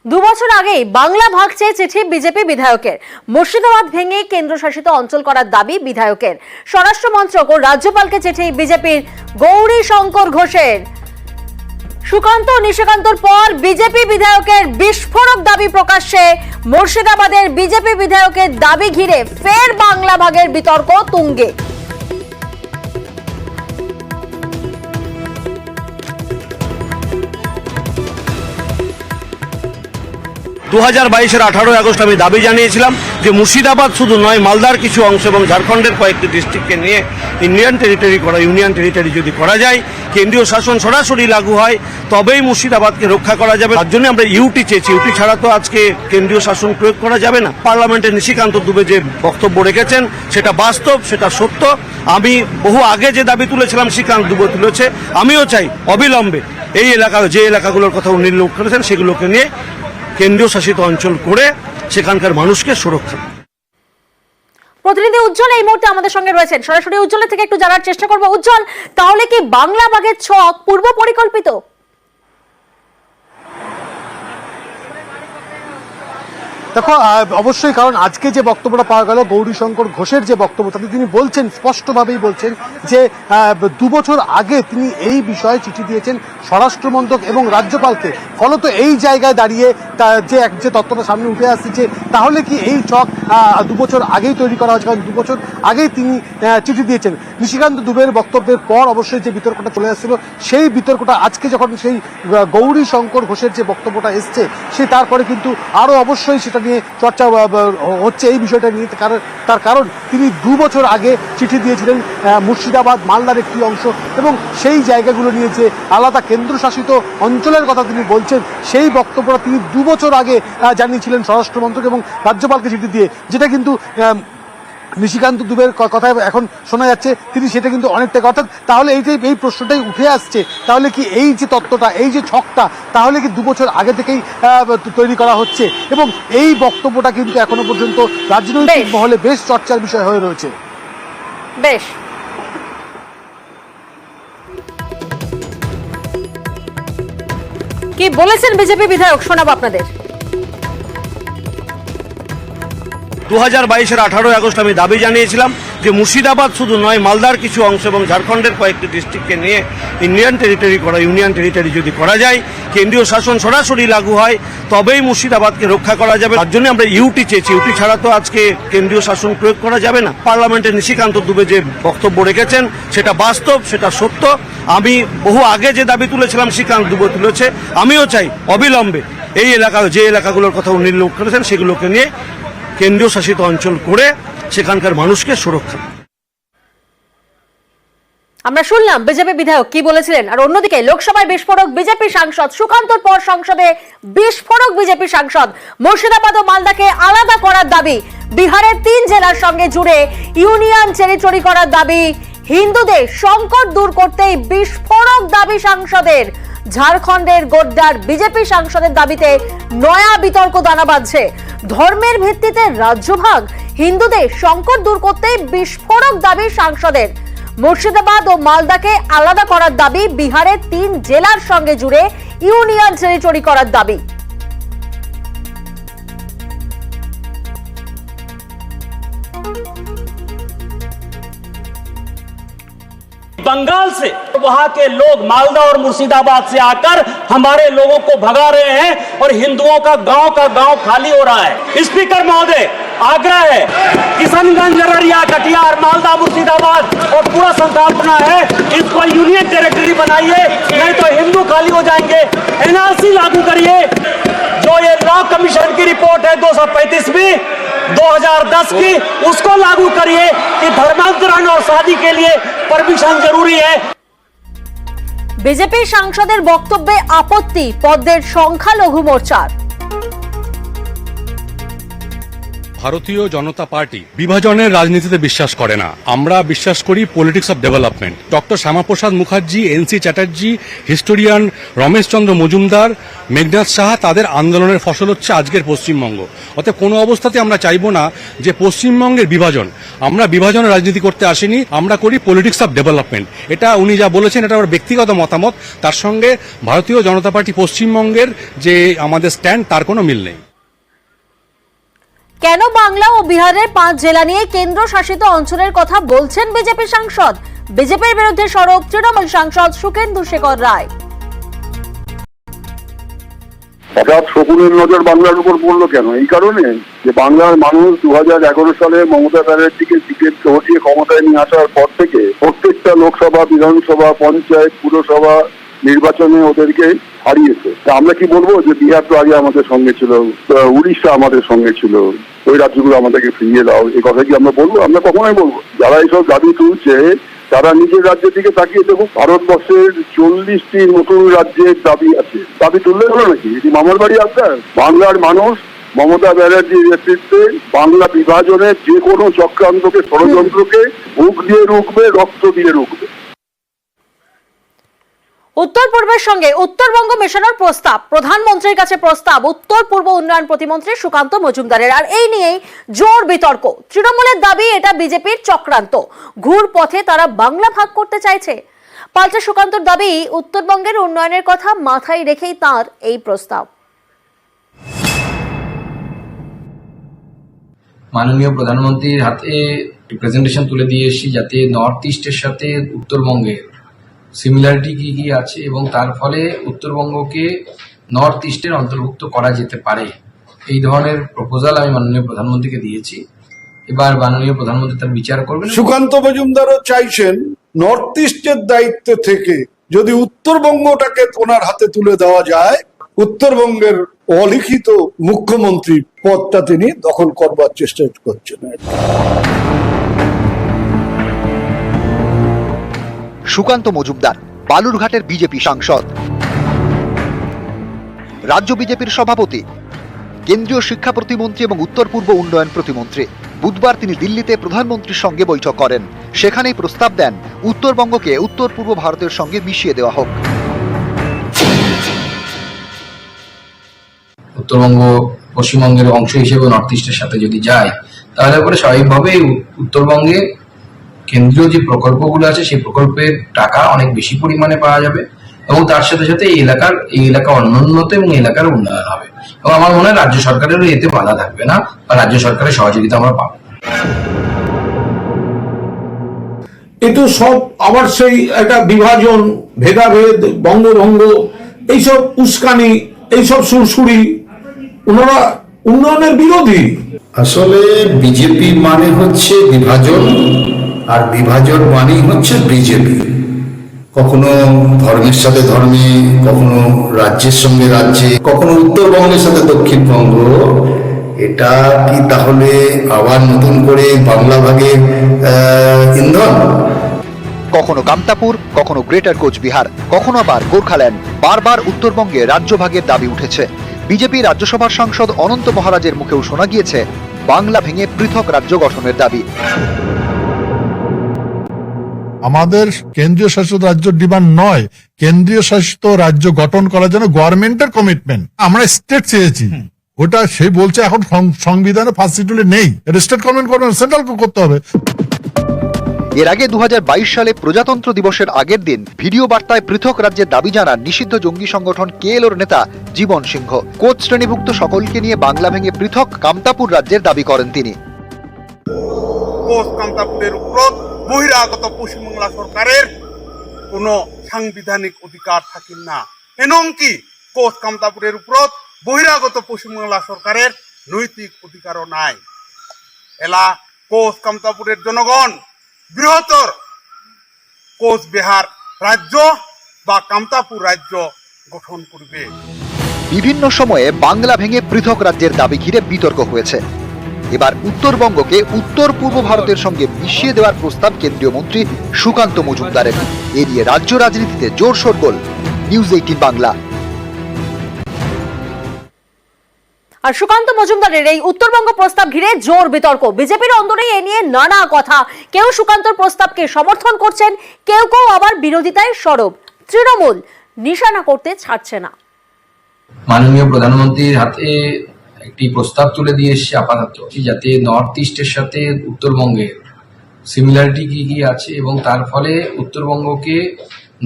দুবছর আগেই বাংলা ভাগ চেয়ে চিঠি বিজেপি বিধায়কের। মুর্শিদাবাদ ভেঙে কেন্দ্রশাসিত অঞ্চল করার দাবি বিধায়কের। স্বরাষ্ট্র মন্ত্রক ও রাজ্যপালকে চিঠি বিজেপির গৌরী শঙ্কর ঘোষের। সুকান্ত নিশিকান্তর পর বিজেপি বিধায়কের বিস্ফোরক দাবি প্রকাশ্যে। মুর্শিদাবাদের বিজেপি বিধায়কের দাবি ঘিরে ফের বাংলা ভাগের বিতর্ক তুঙ্গে। 2022-এর 18 আগস্ট আমি দাবি জানিয়েছিলাম যে মুর্শিদাবাদ শুধু নয়, মালদার কিছু অংশ এবং ঝাড়খণ্ডের কয়েকটি ডিস্ট্রিক্টকে নিয়ে ইউনিয়ন টেরিটরি যদি করা যায়, কেন্দ্রীয় শাসন সরাসরি লাগু হয়, তবেই মুর্শিদাবাদকে রক্ষা করা যাবে। তার জন্য আমরা ইউটি চেয়েছি। ইউটি ছাড়া তো আজকে কেন্দ্রীয় শাসন প্রয়োগ করা যাবে না। পার্লামেন্টে নিশিকান্ত দুবে যে বক্তব্য রেখেছেন সেটা বাস্তব, সেটা সত্য। আমি বহু আগে যে দাবি তুলেছিলাম শ্রীকান্ত দুবে তুলেছে। আমিও চাই অবিলম্বে এই যে এলাকাগুলোর কথা উনি উল্লেখ করেছেন সেগুলোকে নিয়ে কেন্দ্রীয় শাসিত অঞ্চল করে সেখানকার মানুষকে সুরক্ষা। প্রতিনিধি উজ্জ্বল এই মুহূর্তে আমাদের সঙ্গে রয়েছেন। সরাসরি উজ্জ্বলের থেকে একটু জানার চেষ্টা করবো। উজ্জ্বল, তাহলে কি বাংলা ভাগের ছক পূর্ব পরিকল্পিত? দেখো, অবশ্যই, কারণ আজকে যে বক্তব্যটা পাওয়া গেল গৌরীশঙ্কর ঘোষের যে বক্তব্য, তাতে তিনি বলছেন, স্পষ্টভাবেই বলছেন যে 2 বছর আগে তিনি এই বিষয়ে চিঠি দিয়েছেন স্বরাষ্ট্রমন্ত্রক এবং রাজ্যপালকে। ফলত এই জায়গায় দাঁড়িয়ে যে তত্ত্বটা সামনে উঠে আসছে যে তাহলে কি এই ছক 2 বছর আগেই তৈরি করা হয়েছে, কারণ 2 বছর আগেই তিনি চিঠি দিয়েছেন। নিশিকান্ত দুবের বক্তব্যের পর অবশ্যই যে বিতর্কটা চলে আসছিল, সেই বিতর্কটা আজকে যখন সেই গৌরীশঙ্কর ঘোষের যে বক্তব্যটা এসছে, সেই তারপরে কিন্তু আরও অবশ্যই সেটা নিয়ে চর্চা হচ্ছে এই বিষয়টা নিয়ে। তার কারণ তিনি 2 বছর আগে চিঠি দিয়েছিলেন মুর্শিদাবাদ মালদার একটি অংশ এবং সেই জায়গাগুলো নিয়ে যে আলাদা কেন্দ্রশাসিত অঞ্চলের কথা তিনি বলছেন, সেই বক্তব্যটা তিনি 2 বছর আগে জানিয়েছিলেন স্বরাষ্ট্রমন্ত্রক এবং রাজ্যপালকে চিঠি দিয়ে, যেটা কিন্তু নিশিকান্ত দুবের কথায় এখন শোনা যাচ্ছে তিনি সেটা কিন্তু অনেকটা অর্থাৎ তাহলে এই প্রশ্নটাই উঠে আসছে, তাহলে কি এই যে তত্ত্বটা, এই যে ছকটা, তাহলে কি 2 বছর আগে থেকেই তৈরি করা হচ্ছে? এবং এই বক্তব্যটা কিন্তু এখনো পর্যন্ত রাজনৈতিক মহলে বেশ চর্চার বিষয় হয়ে রয়েছে। বেশ, কি বলেছেন বিজেপি বিধায়ক শোনাবো আপনাদের। 2022-এর 18 আগস্ট আমি দাবি জানিয়েছিলাম যে মুর্শিদাবাদ শুধু নয়, মালদার কিছু অংশ এবং ঝাড়খণ্ডের কয়েকটি ডিস্ট্রিক্টকে নিয়ে ইউনিয়ন টেরিটরি যদি করা যায়, কেন্দ্রীয় শাসন সরাসরি লাগু হয়, তবেই মুর্শিদাবাদকে রক্ষা করা যাবে। তার জন্য আমরা ইউটি চেয়েছি। ইউটি ছাড়া তো আজকে কেন্দ্রীয় শাসন প্রয়োগ করা যাবে না। পার্লামেন্টে নিশিকান্ত দুবে যে বক্তব্য রেখেছেন সেটা বাস্তব, সেটা সত্য। আমি বহু আগে যে দাবি তুলেছিলাম শ্রীকান্ত দুবে তুলেছে। আমিও চাই অবিলম্বে এই যে এলাকাগুলোর কথা উনি উল্লেখ করেছেন সেগুলোকে নিয়ে কেন্দ্রীয় শাসিত অঞ্চল করে সেখানকার মানুষকে সুরক্ষা। আমরা শুনলাম বিজেপি বিধায়ক কি বলেছিলেন। আর অন্যদিকে লোকসভায় বিস্ফোরক বিজেপি সাংসদ। সুকান্তর পর সংসদে বিস্ফোরক বিজেপি সাংসদ। মুর্শিদাবাদ ও মালদাকে আলাদা করার দাবি। বিহারের 3 জেলার সঙ্গে জুড়ে ইউনিয়ন টেরিটরি করার দাবি। হিন্দুদের সংকট দূর করতেই বিস্ফোরক দাবি সাংসদের। ঝাড়খণ্ডের গোড্ডার বিজেপি সাংসদের দাবিতে নয়া বিতর্ক দানা বাঁধছে। ধর্মের ভিত্তিতে রাজ্যভাগ, হিন্দুদের সংকট দূর করতেই বিস্ফোরক দাবি সাংসদের। মুর্শিদাবাদ ও মালদাকে আলাদা করার দাবি। বিহারের 3 জেলার সঙ্গে জুড়ে ইউনিয়ন টেরিটরি করার দাবি। बंगाल से वहां के लोग मालदा और मुर्शिदाबाद से आकर हमारे लोगों को भगा रहे हैं और हिंदुओं का गांव खाली हो रहा है। स्पीकर महोदय, आग्रह है, किशनगंज, अररिया, कटिहार, मालदा, मुर्शिदाबाद और पूरा संकल्पना है, इसको यूनियन टेरिटरी बनाइए, नहीं तो हिंदू खाली हो जाएंगे। एनआरसी लागू करिए। जो ये लॉ कमीशन की रिपोर्ट है 235वीं 2010 की, उसको लागू करिए कि धर्मांतरण और शादी के लिए परमिशन जरूरी है। বিজেপি সাংসদের বক্তব্যে আপত্তি পদ্মের সংখ্যালঘু মোর্চার। ভারতীয় জনতা পার্টি বিভাজনের রাজনীতিতে বিশ্বাস করে না। আমরা বিশ্বাস করি politics of development. Doctor Shyamaprasad Mukherjee, NC Chatterjee, historian Rameshchandra Majumdar, Meghnad Saha, তাদের আন্দোলনের ফসল হচ্ছে আজকের পশ্চিমবঙ্গ। অতএব কোনো অবস্থাতে আমরা চাইব না যে পশ্চিমবঙ্গের বিভাজন। আমরা বিভাজনের রাজনীতি করতে আসিনি, আমরা করি পলিটিক্স অফ ডেভেলপমেন্ট। এটা উনি যা বলেছেন এটা আমার ব্যক্তিগত মতামত, তার সঙ্গে ভারতীয় জনতা পার্টি পশ্চিমবঙ্গের যে আমাদের স্ট্যান্ড তার কোনো মিল নেই। কেন বাংলা ও বিহারের 5 জেলা নিয়ে কেন্দ্র শাসিত অঞ্চলের কথা বলছেন বিজেপি সাংসদ? বিজেপির বিরুদ্ধে সরব তৃণমূল সাংসদ সুখেন্দু শেখর রায়। হঠাৎ শকুনের নজর বাংলার উপর পড়লো কেন? এই কারণে যে বাংলার মানুষ 2011 সালে মমতা ব্যানার্জিকে টিকিট হটিয়ে ক্ষমতায় নিয়ে আসার পর থেকে প্রত্যেকটা লোকসভা, বিধানসভা, পঞ্চায়েত, পুরসভা নির্বাচনে ওদেরকে হারিয়েছে। আমরা কি বলবো যে বিহার তো আগে আমাদের সঙ্গে ছিল, উড়িষ্যা আমাদের সঙ্গে ছিল, ওই রাজ্যগুলো আমাদেরকে ফিরিয়ে দাও, এই কথা কি আমরা বলবো? আমরা কখনোই বলবো। যারা এইসব দাবি তুলছে তারা নিজের রাজ্যের দিকে তাকিয়ে দেখুক। ভারতবর্ষের 40টি নতুন রাজ্যের দাবি আছে, দাবি তুললে হলো নাকি? এটি মামার বাড়ি আপনার? বাংলার মানুষ মমতা ব্যানার্জির নেতৃত্বে বাংলা বিভাজনের যে কোনো চক্রান্তকে, ষড়যন্ত্রকে বুক দিয়ে রুখবে, রক্ত দিয়ে রুখবে। উত্তর পূর্বের সঙ্গে উত্তরবঙ্গ মেশানোর প্রস্তাব, প্রধানমন্ত্রীর কাছে প্রস্তাব উত্তর পূর্ব উন্নয়ন প্রতিমন্ত্রী সুকান্ত মজুমদারের। আর এই নিয়েই জোর বিতর্ক। তৃণমূলের দাবি এটা বিজেপির চক্রান্ত, ঘুর পথে তারা বাংলা ভাগ করতে চাইছে। পাল্টা সুকান্তর দাবি উত্তরবঙ্গের উন্নয়নের কথা মাথায় রেখেই তার এই প্রস্তাব। মাননীয় প্রধানমন্ত্রীর হাতে প্রেজেন্টেশন তুলে দিয়ে এসেছি যাতে নর্থ ইস্টের সাথে উত্তরবঙ্গের সিমিলারিটি কি কি আছে এবং তার ফলে উত্তরবঙ্গকে নর্থ ইস্টের অন্তর্ভুক্ত করা যেতে পারে, এই ধরনের প্রপোজাল আমি মাননীয় প্রধানমন্ত্রীকে দিয়েছি। এবার মাননীয় প্রধানমন্ত্রী তার বিচার করবেন। সুকান্ত মজুমদারও চাইছেন নর্থ ইস্টের দায়িত্ব থেকে যদি উত্তরবঙ্গটাকে ওনার হাতে তুলে দেওয়া যায়, উত্তরবঙ্গের অলিখিত মুখ্যমন্ত্রী পদটা তিনি দখল করবার চেষ্টা করছেন। সুকান্ত মজুমদার বালুরঘাটের বিজেপি সাংসদ, রাজ্য বিজেপির সভাপতি, কেন্দ্রীয় শিক্ষা প্রতিমন্ত্রী এবং উত্তর পূর্ব উন্নয়ন প্রতিমন্ত্রী। বুধবার তিনি দিল্লিতে প্রধানমন্ত্রীর সঙ্গে বৈঠক করেন। সেখানেই প্রস্তাব দেন উত্তরবঙ্গকে উত্তর পূর্ব ভারতের সঙ্গে মিশিয়ে দেওয়া হোক। উত্তরবঙ্গ পশ্চিমবঙ্গের অংশ হিসেবে নর্থ ইস্টের সাথে যদি যায় তাহলে পরে স্বাভাবিকভাবেই উত্তরবঙ্গে কেন্দ্রীয় যে প্রকল্পগুলো আছে সেই প্রকল্পের টাকা অনেক বেশি পরিমাণে পাওয়া যাবে এবং তার সাথে সাথে এই এলাকা অনুন্নত এবং এলাকার উন্নয়ন হবে এবং আমার মনে হয় রাজ্য সরকারেরও এতে বাধা থাকবে না বা রাজ্য সরকারের সহযোগিতা আমরা পাবো। কিন্তু সব আবার সেই একটা বিভাজন, ভেদাভেদ, বঙ্গভঙ্গ, এইসব উস্কানি, এইসব সুরসুরি, ওনারা উন্নয়নের বিরোধী। আসলে বিজেপি মানে হচ্ছে বিভাজন, আর বিভাজন মানেই হচ্ছে বিজেপি। কখনো ধর্মের সাথে ধর্মে, কখনো রাজ্যের সঙ্গে রাজ্যে, কখনো উত্তরবঙ্গের সাথে দক্ষিণবঙ্গ। এটা কি তাহলে আবার নতুন করে বাংলা ভাগের ইন্ধন? কখনো কামতাপুর, কখনো গ্রেটার কোচবিহার, কখনো আবার গোর্খাল্যান্ড। বারবার উত্তরবঙ্গে রাজ্যভাগের দাবি উঠেছে। বিজেপি রাজ্যসভার সাংসদ অনন্ত মহারাজের মুখেও শোনা গিয়েছে বাংলা ভেঙে পৃথক রাজ্য গঠনের দাবি। আমাদের কেন্দ্রীয় শাসিত রাজ্য ডিমান্ড নয়, কেন্দ্রীয় শাসিত রাজ্য গঠন করার জন্য গভর্নমেন্টের কমিটমেন্ট। আমরা স্টেট চেয়েছি, ওটা সে বলছে এখন সংবিধানে ফার্স্ট শিডিউলে নেই, এটা স্টেট গভর্নমেন্ট করবে, সেন্ট্রাল করতে হবে। এর আগে 2022 সালে প্রজাতন্ত্র দিবসের আগের দিন ভিডিও বার্তায় পৃথক রাজ্যের দাবি জানান নিষিদ্ধ জঙ্গি সংগঠন কেএলওর নেতা জীবন সিংহ। কোচ শ্রেণীভুক্ত সকলকে নিয়ে বাংলা ভেঙে পৃথক কামতাপুর রাজ্যের দাবি করেন তিনি। কোচ কামতাপুরের উপর বহিরাগত পশ্চিমবাংলা সরকারের কোনো সাংবিধানিক অধিকার থাকে না, এমনকি কোচ কামতাপুরের উপর বহিরাগত পশ্চিমবাংলা সরকারের নৈতিক অধিকারও নাই। এলা কোচ কামতাপুরের জনগণ বৃহত্তর কোচবিহার রাজ্য বা কামতাপুর রাজ্য গঠন করবে। বিভিন্ন সময়ে বাংলা ভেঙে পৃথক রাজ্যের দাবি ঘিরে বিতর্ক হয়েছে। এবার উত্তরবঙ্গকে উত্তর পূর্ব ভারতের সঙ্গে মিশিয়ে দেওয়ার প্রস্তাব কেন্দ্রীয় মন্ত্রী সুকান্ত মজুমদারের। এ নিয়ে রাজ্য রাজনীতিতে জোর শোরগোল। নিউজ 18 বাংলা। আর সুকান্ত মজুমদারের এই উত্তরবঙ্গ প্রস্তাব ঘিরে জোর বিতর্ক। বিজেপির অন্দরেই এ নিয়ে নানা কথা। কেউ সুকান্তর প্রস্তাবকে সমর্থন করছেন, কেউ কেউ আবার বিরোধিতায় সরব। তৃণমূল নিশানা করতে ছাড়ছে না। মাননীয় প্রধানমন্ত্রীর হাতে একটি প্রস্তাব তুলে দিয়ে এসছে আপাতত, যাতে নর্থ ইস্টের সাথে উত্তরবঙ্গের সিমিলারিটি কি কি আছে এবং তার ফলে উত্তরবঙ্গকে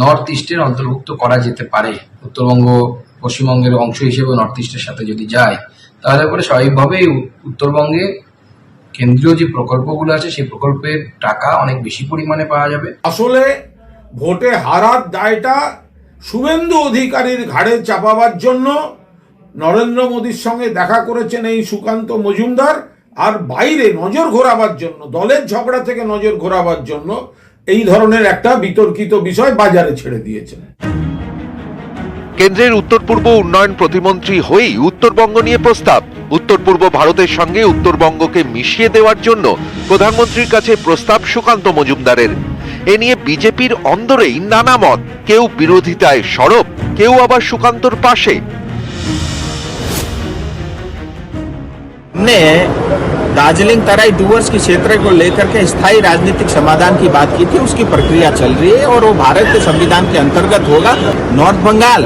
নর্থ ইস্টের অন্তর্ভুক্ত করা যেতে পারে। উত্তরবঙ্গ পশ্চিমবঙ্গের অংশ হিসেবে নর্থ ইস্টের সাথে যদি যায়, তাহলে পরে স্বাভাবিকভাবেই উত্তরবঙ্গে কেন্দ্রীয় যে প্রকল্পগুলো আছে সেই প্রকল্পের টাকা অনেক বেশি পরিমাণে পাওয়া যাবে। আসলে ভোটে হারার দায়টা শুভেন্দু অধিকারীর ঘাড়ে চাপাবার জন্য নরেন্দ্র মোদীর সঙ্গে দেখা করেছেন এই সুকান্ত মজুমদার, আর বাইরে নজর ঘোরাবার জন্য, দলের ঝগড়া থেকে নজর ঘোরাবার জন্য এই ধরনের একটা বিতর্কিত বিষয় বাজারে ছেড়ে দিয়েছেন। কেন্দ্রের উত্তর পূর্ব উন্নয়ন প্রতিমন্ত্রী হয়েই উত্তরবঙ্গ নিয়ে প্রস্তাব। উত্তর পূর্ব ভারতের সঙ্গে উত্তরবঙ্গকে মিশিয়ে দেওয়ার জন্য প্রধানমন্ত্রীর কাছে প্রস্তাব সুকান্ত মজুমদারের। এ নিয়ে বিজেপির অন্দরেই নানা মত, কেউ বিরোধিতায় সরব, কেউ আবার সুকান্তর পাশে। ने दार्जिलिंग तराई डूवर्स के क्षेत्र को लेकर के स्थायी राजनीतिक समाधान की बात की थी, उसकी प्रक्रिया चल रही है और वो भारत के संविधान के अंतर्गत होगा। नॉर्थ बंगाल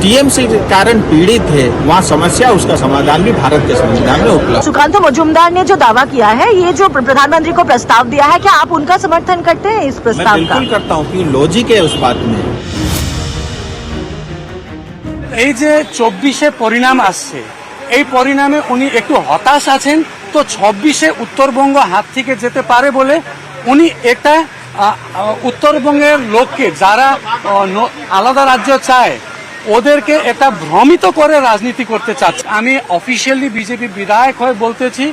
टीएमसी के कारण पीड़ित है, वहाँ समस्या, उसका समाधान भी भारत के संविधान में उपलब्ध। सुकांत मजूमदार ने जो दावा किया है, ये जो प्रधानमंत्री को प्रस्ताव दिया है, क्या आप उनका समर्थन करते हैं इस प्रस्ताव का? मैं बिल्कुल करता हूँ, क्योंकि लॉजिक है उस बात में। এই যে 24-এ পরিণাম আসছে, এই পরিণামে উনি একটু হতাশ আছেন। তো 26-এ উত্তরবঙ্গ হাত থেকে যেতে পারে বলে উনি একটা উত্তরবঙ্গের লোককে, যারা আলাদা রাজ্য চায়, ওদেরকে এটা ভ্রমিত করে রাজনীতি করতে চাচ্ছে। আমি অফিসিয়ালি বিজেপির বিধায়ক হয়ে বলতেছি,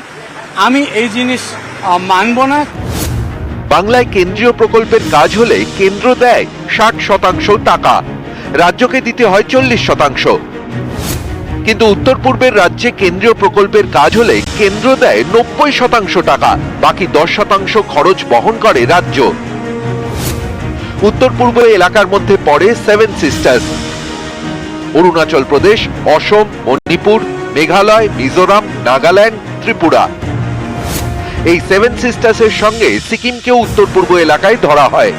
আমি এই জিনিস মানব না। বাংলায় কেন্দ্রীয় প্রকল্পের কাজ হলে কেন্দ্র দেয় 60% টাকা, রাজ্যকে দিতে হয় 40%। কিন্তু উত্তর পূর্বের রাজ্যে কেন্দ্রীয় প্রকল্পের কাজ হলে কেন্দ্র দেয় 90% টাকা, বাকি 10% খরচ বহন করে রাজ্য। উত্তর পূর্ব এলাকার মধ্যে পড়ে সেভেন সিস্টার্স, অরুণাচল প্রদেশ, অসম, মণিপুর, মেঘালয়, মিজোরাম, নাগাল্যান্ড, ত্রিপুরা। এই সেভেন সিস্টার্সের সঙ্গে সিকিমকেও উত্তর পূর্ব এলাকায় ধরা হয়।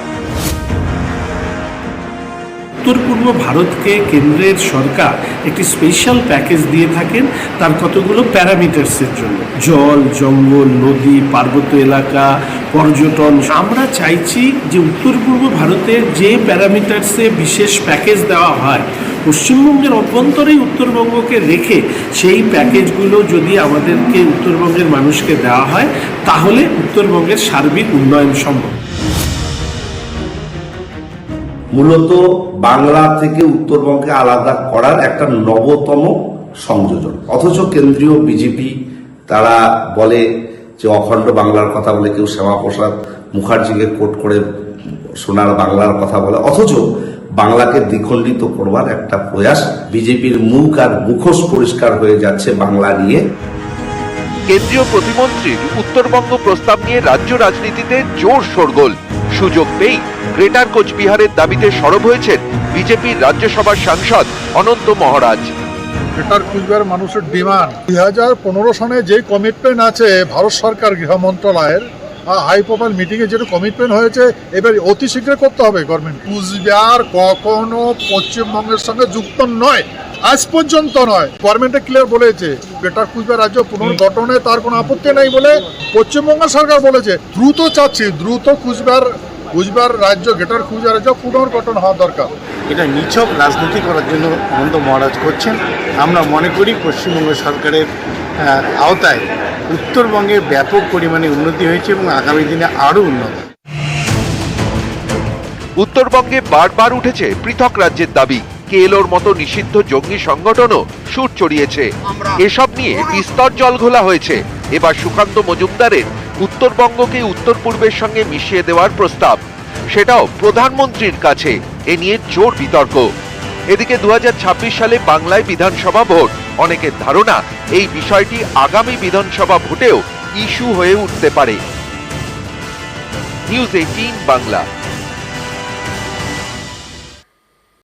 উত্তর পূর্ব ভারতকে কেন্দ্রের সরকার একটি স্পেশাল প্যাকেজ দিয়ে থাকেন তার কতগুলো প্যারামিটার্সের জন্য, জল, জঙ্গল, নদী, পার্বত্য এলাকা, পর্যটন। আমরা চাইছি যে উত্তর পূর্ব ভারতের যে প্যারামিটার্সে বিশেষ প্যাকেজ দেওয়া হয়, পশ্চিমবঙ্গের অভ্যন্তরেই উত্তরবঙ্গকে রেখে সেই প্যাকেজগুলো যদি আমাদেরকে উত্তরবঙ্গের মানুষকে দেওয়া হয়, তাহলে উত্তরবঙ্গের সার্বিক উন্নয়ন সম্ভব। মূলত বাংলা থেকে উত্তরবঙ্গকে আলাদা করার একটা নবতম সংযোজন। অথচ কেন্দ্রীয় বিজেপি তারা বলে যে অখণ্ড বাংলার কথা বলে, কেউ শ্যামাপ্রসাদ মুখার্জিকে কোট করে সোনার বাংলার কথা বলে, অথচ বাংলাকে দ্বিখণ্ডিত করবার একটা প্রয়াস। বিজেপির মুখ আর মুখোশ পরিষ্কার হয়ে যাচ্ছে বাংলা নিয়ে। কেন্দ্রীয় প্রতিমন্ত্রীর উত্তরবঙ্গ প্রস্তাব নিয়ে রাজ্য রাজনীতিতে জোর শোরগোল। সুযোগ পেয়ে গ্রেটার কোচবিহারের দাবিতে সরব হয়েছেন বিজেপির রাজ্যসভার সাংসদ অনন্ত মহারাজ। গ্রেটার কুচবিহার মানুষের ডিমান্ড 2015 সনে যে কমিটমেন্ট আছে ভারত সরকার গৃহ মন্ত্রণালয়ের হাই প্রোফাইল মিটিং এ যেটা কমিটমেন্ট হয়েছে, এবার অতি শীঘ্র করতে হবে গভর্নমেন্ট। কুচবিহার কখনো পশ্চিমবঙ্গের সঙ্গে যুক্ত নয়, আজ পর্যন্ত নয়। গভর্নমেন্টে ক্লিয়ার বলেছে গ্রেটার কুচবিহার রাজ্য পুনর্গঠনে তার কোনো আপত্তি নেই বলে পশ্চিমবঙ্গ সরকার বলেছে। দ্রুত চাচ্ছি, দ্রুত কুচবিহার রাজ্য, গ্রেটার কুচবিহার রাজ্য পুনর্গঠন হওয়া দরকার। এটা নিছক রাজনীতি করার জন্য অনন্ত মহারাজ করছেন। আমরা মনে করি পশ্চিমবঙ্গ সরকারের আওতায় উত্তরবঙ্গের ব্যাপক পরিমাণে উন্নতি হয়েছে এবং আগামী দিনে আরও উন্নত। উত্তরবঙ্গে বারবার উঠেছে পৃথক রাজ্যের দাবি। কেএলওর মতো নিষিদ্ধ জঙ্গি সংগঠনও সুর চড়িয়েছে। এসব নিয়ে বিস্তর জলঘোলা হয়েছে। এবার সুকান্ত মজুমদারের উত্তরবঙ্গকে উত্তর পূর্বের সঙ্গে মিশিয়ে দেওয়ার প্রস্তাব, সেটাও প্রধানমন্ত্রীর কাছে। এ নিয়ে জোর বিতর্ক। এদিকে 2026 সালে বাংলায় বিধানসভা ভোট। অনেকের ধারণা এই বিষয়টি আগামী বিধানসভা ভোটেও ইস্যু হয়ে উঠতে পারে। নিউজ 18 বাংলা।